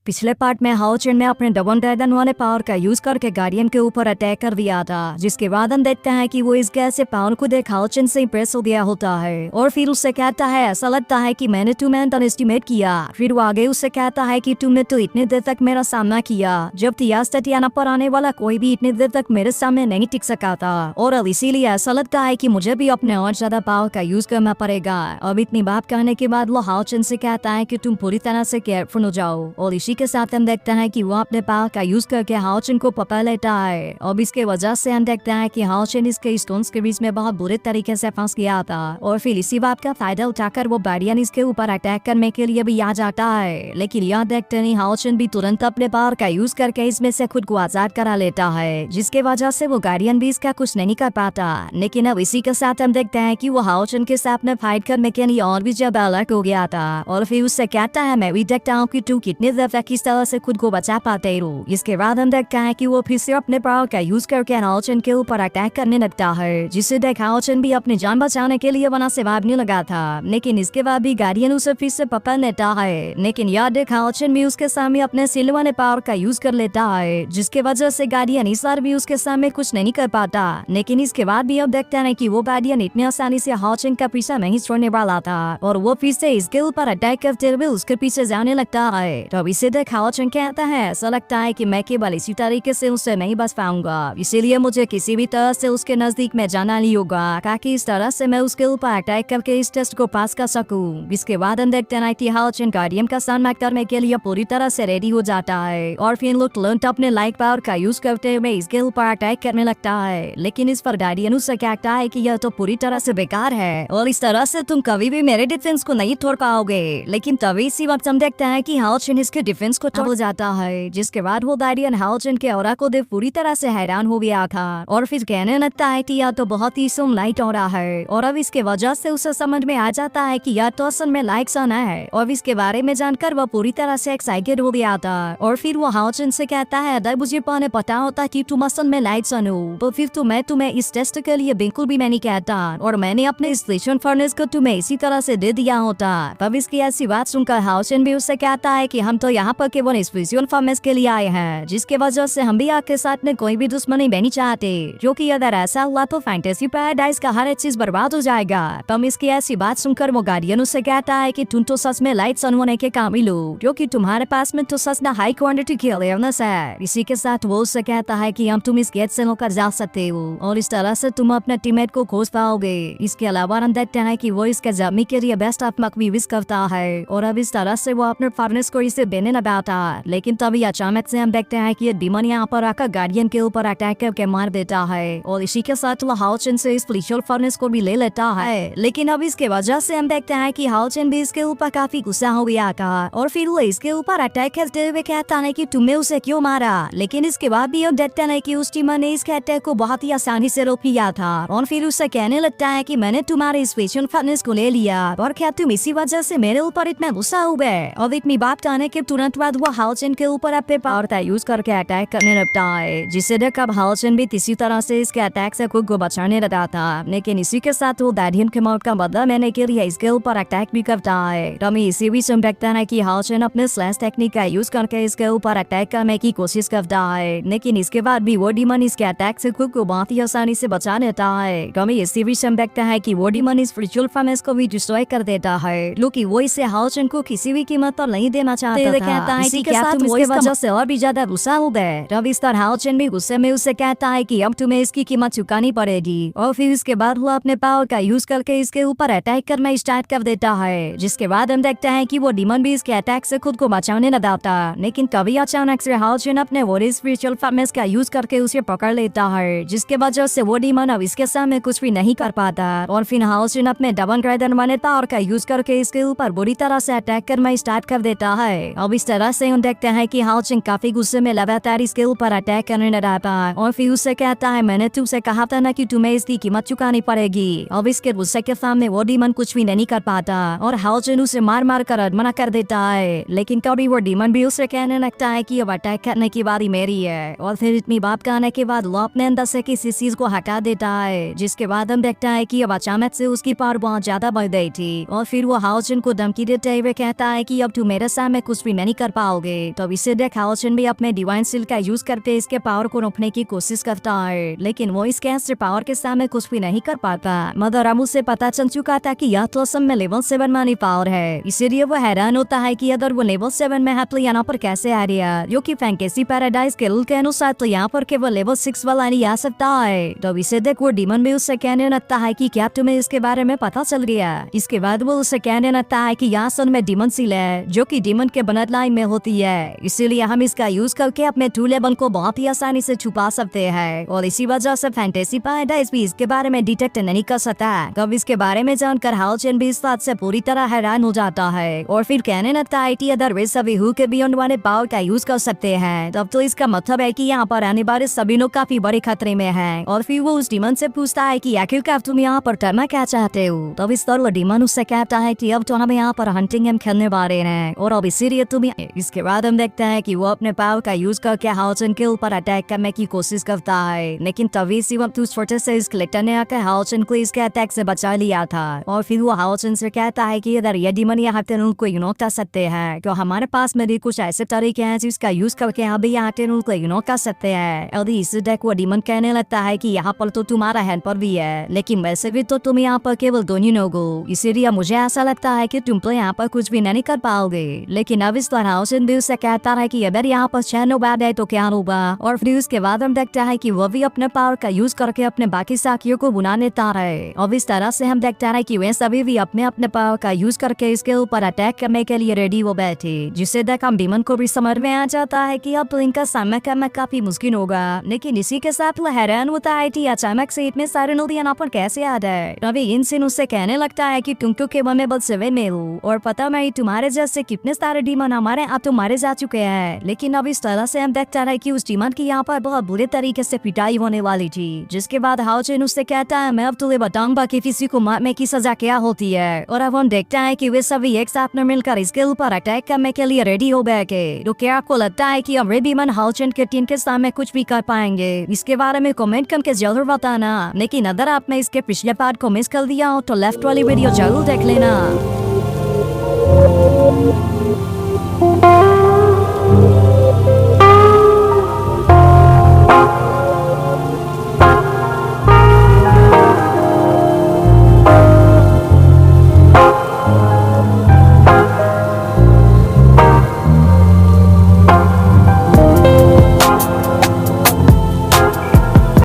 पिछले पार्ट में हाओचन ने अपने डबल ड्रैगन वाले पावर का यूज करके गार्डियन के ऊपर अटैक कर दिया था, जिसके बाद हम देखते हैं कि वो इस गैस से पावर को देख हाओचन से इम्प्रेस हो गया होता है और फिर उससे कहता है ऐसा लगता है कि मैंने तुम्हें अंडर एस्टिमेट किया। फिर वो आगे उससे कहता है कि तुमने तो इतने देर तक मेरा सामना किया जब तियास टटियाना पर आने वाला कोई भी इतने देर तक मेरे सामने नहीं टिक सका था, और अब इसीलिए ऐसा लगता है कि मुझे भी अपने और ज्यादा पावर का यूज करना पड़ेगा। अब इतनी बात कहने के बाद वो हाओचन से कहता है कि तुम पूरी तरह से केयरफुल हो जाओ, और इसी के साथ हम देखते हैं कि वो अपने पावर का यूज करके हाओचन को पकड़ लेता है। अब इसके वजह से हम देखते हैं कि हाओचन इसके स्टोन्स के बीच में बहुत बुरे तरीके से फंस गया था, और फिर इसी बात का फायदा उठाकर वो गार्डियन इसके ऊपर अटैक करने के लिए भी आ जाता है। लेकिन यह देखते नहीं हाओचन भी तुरंत अपने पावर का यूज करके इसमें से खुद को आजाद करा लेता है, जिसके वजह से वो गार्डियन भी इसका कुछ नहीं कर पाता। लेकिन अब इसी के साथ हम देखते हैं कि वो हाओचन के साथ में फाइट करने के लिए और भी ज्यादा अलर्ट हो गया था, और फिर उससे कहता है मैं भी देखता हूँ कि तू कितने देर तक इस तरह से खुद को बचा पाते हो। इसके बाद हम देखते हैं कि वो फिर से अपने पावर का यूज करके हाओचन के ऊपर अटैक करने लगता है, जिससे देख हाओचन भी अपनी जान बचाने के लिए वहां से भागने लगा था। लेकिन इसके बाद भी गार्डियन उसे फिर से पकड़ लेता है, लेकिन याद देख हाओचन भी उसके सामने अपने सिलवाने पावर का यूज कर लेता है, जिसके वजह से गार्डियन इस बार भी उसके सामने कुछ नहीं कर पाता। लेकिन इसके बाद भी अब देखते हैं कि वो गार्डियन इतनी आसानी से हाओचन का पीछा नहीं छोड़ने वाला था, और वो फिर से इसके ऊपर अटैक करते हुए उसके पीछे जाने लगता है। तो इसे देख हाओचन कहता है ऐसा लगता है कि मैं केवल इसी तरीके से उससे नहीं बच पाऊंगा, इसीलिए मुझे किसी भी तरह से उसके नजदीक में जाना नहीं होगा, ताकि इस तरह से मैं उसके ऊपर अटैक करके इस टेस्ट को पास कर सकूं। इसके बाद हम देखते हैं कि हाओचन गार्डियन का सामना करने के लिए पूरी तरह से रेडी हो जाता है, और फिर लोग तुरंत अपने लाइट पावर का यूज करते हुए इसके ऊपर अटैक करने लगता है। लेकिन इस पर गार्डियन उससे कहता है कि यह तो पूरी तरह से बेकार है, और इस तरह से तुम कभी भी मेरे डिफेंस को नहीं तोड़ पाओगे। लेकिन तभी इसी वक्त हम देखते हैं कि हाओचन इसके डिफेंस को तोड़ जाता है, जिसके बाद वो गार्डियन हाओचन के ऑरा को देख पूरी तरह से हैरान हो गया था, और फिर कहने लगता है कि यह तो बहुत ही सुम लाइट ऑरा है, और अब इसके वजह से उसे समझ में आ जाता है कि यह तो असल में लाइट सन है, और इसके बारे में जानकर वह पूरी तरह से एक्साइटेड हो गया था। और फिर वो हाओचन से कहता है अगर मुझे पहले पता होता कि तुम असल में लाइट सन हो तो फिर तो मैं तुम्हें इस टेस्ट के लिए बिल्कुल भी नहीं कहता, और मैंने अपने स्टेशन फर्नेस को तुम्हें इसी तरह से दे दिया होता। तब इसकी ऐसी बात सुनकर हाओचन भी उससे कहता है कि हम तो यहाँ पर केवल स्पेशल फर्नेस के लिए आए हैं, जिसके वजह से हम भी आपके साथ में कोई भी दुश्मनी नहीं चाहते, क्योंकि अगर ऐसा हुआ तो फैंटेसी पैराडाइज का हर एक चीज बर्बाद हो जाएगा। तब इसकी ऐसी बात सुनकर वो गार्डियन उससे कहता है कि तुम तो सच में लाइट सन होने के काबिल हो, क्योंकि तुम्हारे पास में तो सच में हाई क्वांटिटी की अवेयरनेस है। इसी के साथ वो उससे कहता है कि हम तुम इस गेट से होकर जा सकते हो, और इस तरह से तुम अपने टीममेट को खोज पाओगे। इसके अलावा हम देखते हैं कि वो इसके जमी के लिए बेस्ट आत्मक भी विश करता है, और अब इस तरह से वो अपने फर्नेस को इसे देने लगा था। लेकिन तभी अचानक से हम देखते हैं कि ये डीमन यहाँ पर आकर गार्डियन के ऊपर अटैक करके मार देता है, और इसी के साथ वो हाओचन से इस स्पेशल फर्नेस को भी ले लेता है। लेकिन अब इसके वजह से हम देखते हैं कि हाओचन भी इसके ऊपर काफी गुस्सा हो गया था, और फिर वो इसके ऊपर अटैक करते हुए कहता है कि तुमने उसे क्यों मारा। लेकिन इसके बाद भी हम देखते हैं कि उस टीमर ने इस अटैक को बहुत ही आसानी से रोक लिया था, और फिर उससे कहने लगता है कि मैंने तुम्हारे स्पेशल फर्नेस को ले लिया, और क्या तुम इसी वजह से मेरे ऊपर इतना गुस्सा हो गए। और इतनी बात कहने के तुरंत बाद वो हाओचन के ऊपर अपने पावर का यूज करके अटैक करने लगता है, जिससे देख अब हाओचन भी इसी तरह से इसके अटैक से खुद को बचाने लगा था। लेकिन इसी के साथ वो गार्डियन के मौत का बदला लेने के लिए इसके ऊपर अटैक भी करता है। रमी इसी भी सुन देखता है कि हाओचन अपने स्लैश टेक्निक का यूज करके इसके ऊपर अटैक करने की कोशिश करता है, लेकिन इसके बाद भी वो डीमन इसके अटैक से खुद को बहुत ही आसानी से बचा लेता है। रमी इसी भी सुन देखता है कि वो डीमन इस स्पिरिचुअल फर्नेस को भी डिस्ट्रॉय कर देता है, क्योंकि वो इसे हाओचन को किसी भी कीमत पर नहीं देना चाहता था। कहता है कि क्या तुम इसके वजह से और भी ज्यादा गुस्सा हो गए। रवि इस तरह हाओचन भी गुस्से में उससे कहता है कि अब तुम्हें इसकी कीमत चुकानी पड़ेगी, और फिर इसके बाद वो अपने पावर का यूज करके इसके ऊपर अटैक करना स्टार्ट कर देता है। जिसके बाद हम देखते हैं कि वो डीमन भी इसके अटैक से खुद को बचाने लगा था, लेकिन कभी अचानक से हाओचन अपने वो स्पिरिचुअल फर्नेस का यूज करके उसे पकड़ लेता है, जिसके वजह से वो डीमन अब इसके सामने कुछ भी नहीं कर पाता, और फिर हाओचन अपने डबल ड्रैगन वाले पावर का यूज करके इसके ऊपर बुरी तरह से अटैक करना स्टार्ट कर देता है। अब इस तरह से हम देखते हैं कि हाओचन काफी गुस्से में लगातार इसके ऊपर अटैक करने लगा था, और फिर उससे कहता है मैंने तुमसे कहा था ना कि तुम्हें इसकी कीमत चुकानी पड़ेगी। अब इसके गुस्से के सामने वो डीमन कुछ भी नहीं कर पाता, और हाओचन उसे मार मार कर मना कर देता है। लेकिन कभी वो डीमन भी उसे कहने लगता है कि अब अटैक करने की बारी मेरी है, और फिर इतनी बात कहने के बाद वो अपने अंदर से किसी चीज को हटा देता है, जिसके बाद हम देखता है कि अब अचानक से उसकी पावर बहुत ज्यादा बढ़ गई थी, और फिर वो हाओचन को धमकी देते हुए कहता है कि अब तू मेरे सामने कुछ भी नहीं कर पाओगे। तो इसे देख हाउचन भी अपने डिवाइन स्किल का यूज करके इसके पावर को रोकने की कोशिश करता है, लेकिन वो इस कैंसर पावर के सामने कुछ भी नहीं कर पाता। मदर अमू से पता चल चुका था कि यह तो असल में लेवल 7 मानी पावर है, इसीलिए वो हैरान होता है कि अगर वो लेवल 7 में है तो यहाँ पर कैसे आ रहा, जो कि फैंटेसी पैराडाइज के रूल के अनुसार तो यहाँ पर केवल लेवल 6 वाला नहीं आ सकता है। तो इसे देख वो डीमन भी उससे कहने लगता है कि क्या तुम्हें इसके बारे में पता चल गया। इसके बाद वो उसे कहने लगता है कि यहाँ असल में डीमन सील है, जो कि डीमन के ब्लड लाइन में होती है, इसीलिए हम इसका यूज करके अपने ट्रू लेवल को बहुत ही आसानी से छुपा सकते हैं, और इसी वजह से फैंटेसी पैराडाइज भी इसके बारे में डिटेक्ट नहीं कर सकता। तब इसके बारे में जानकर हाउचन भी इस बात से पूरी तरह हैरान हो जाता है और फिर कहने लगता है कि अगर वे सभी हु के बियॉन्ड वाले पावर का यूज कर सकते हैं तब तो इसका मतलब है कि यहाँ पर आने वाले सभी लोग काफी बड़े खतरे में हैं। और फिर वो उस डीमन से पूछता है कि आखिरकार तुम यहाँ पर करना क्या चाहते हो। तब इस तरह डीमन उससे कहता है कि अब तो हम यहाँ पर हंटिंग गेम खेलने वाले हैं और अब इसीलिए तुम। इसके बाद हम देखते हैं कि वो अपने पावर का यूज करके हाउचन के ऊपर अटैक करने की कोशिश करता है, लेकिन तभी इसी वक्त उस छोटे से इस कलेक्टर ने आकर हाउचन को इसके अटैक से बचा लिया था। और फिर वो हाउचन से कहता है कि अगर ये डीमन यहाँ टेनुल को इग्नोर कर सकते हैं तो हमारे पास में भी कुछ ऐसे तरीके हैं जिसका यूज करके हम भी यहाँ टेनुल को इग्नोर कर सकते हैं। और इसी देख वो डीमन कहने लगता है कि यहाँ पर तो तुम्हारा हैंड पर भी है, लेकिन वैसे भी तो तुम यहाँ पर केवल दोनों लोग हो, इसीलिए मुझे ऐसा लगता है कि तुम तो यहाँ पर कुछ भी नहीं कर पाओगे। लेकिन अब इस तरह हाउचन भी उससे कहता है कि अगर यहाँ पर 6 लोग आ गए तो क्या होगा। और फिर उसके बाद हम देखता है कि वो भी अपने पावर का यूज करके अपने बाकी साथियों को बुला लेता है। और इस तरह से हम देखता है कि वे सभी भी अपने अपने पावर का यूज करके इसके ऊपर अटैक करने के लिए रेडी हो बैठे, जिससे देख हम डीमन को भी समझ में आ जाता है कि अब तो इनका सामना करना काफी मुश्किल होगा। लेकिन इसी के साथ वो हैरान होता है कि अचानक से इतने सारे लोग यहाँ पर कैसे आ जाए। अभी इन सीन उससे कहने लगता है कि तुम क्योंकि मैं बल सेवे में हूँ और पता नहीं तुम्हारे जैसे कितने सारे डीमन हमारे आप तो मारे जा चुके हैं। लेकिन अब इस तरह से हम देखता है कि उस डीमन की यहाँ पर बहुत बुरे तरीके से पिटाई होने वाली थी, जिसके बाद हाउचन उससे कहता है मैं अब तुम्हें बताऊंगा कि किसी को मारने की सजा क्या होती है। और अब हम देखते हैं कि वे सभी एक साथ में मिलकर इसके ऊपर अटैक करने के लिए रेडी हो गए के। तो क्या आपको लगता है कि अब वे डीमन हाउचन के टीम के सामने कुछ भी कर पाएंगे? इसके बारे में कमेंट करके जरूर बताना। लेकिन अगर आपने इसके पिछले पार्ट को मिस कर दिया हो तो लेफ्ट वाली वीडियो जरूर देख लेना।